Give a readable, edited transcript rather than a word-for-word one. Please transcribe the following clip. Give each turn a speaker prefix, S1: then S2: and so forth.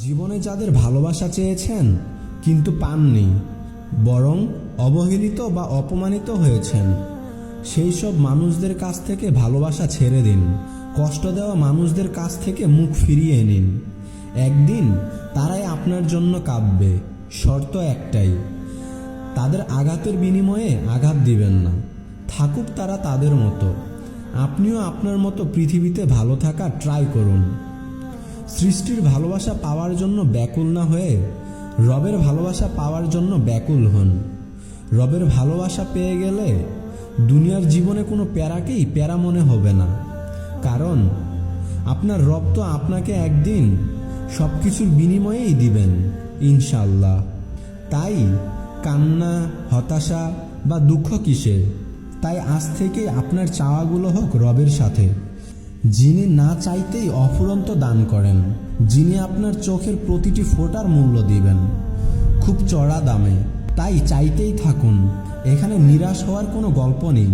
S1: জীবনে যাদের ভালোবাসা চেয়েছেন কিন্তু পাননি, বরং অবহেলিত বা অপমানিত হয়েছেন, সেই সব মানুষদের কাছ থেকে ভালোবাসা ছেড়ে দিন। কষ্ট দেওয়া মানুষদের কাছ থেকে মুখ ফিরিয়ে নিন। একদিন তারাই আপনার জন্য কাঁদবে। শর্ত একটাই, তাদের আঘাতের বিনিময়ে আঘাত দিবেন না। থাকুক তারা তাদের মতো, আপনিও আপনার মতো পৃথিবীতে ভালো থাকার ট্রাই করুন। সৃষ্টির ভালোবাসা পাওয়ার জন্য ব্যাকুল না হয়ে রবের ভালোবাসা পাওয়ার জন্য ব্যাকুল হন। রবের ভালোবাসা পেয়ে গেলে দুনিয়ার জীবনে কোনো প্যারাকেই প্যারা মনে হবে না, কারণ আপনার রব তো আপনাকে একদিন সব কিছুর বিনিময়েই দিবেন ইনশাল্লাহ। তাই কান্না, হতাশা বা দুঃখ কিসের? তাই আজ থেকেই আপনার চাওয়াগুলো হোক রবের সাথে, যিনি না চাইতেই অফুরন্ত দান করেন, যিনি আপনার চোখের প্রতিটি ফোঁটার মূল্য দিবেন খুব চড়া দামে। তাই চাইতেই থাকুন, এখানে নিরাশ হওয়ার কোনো গল্প নেই।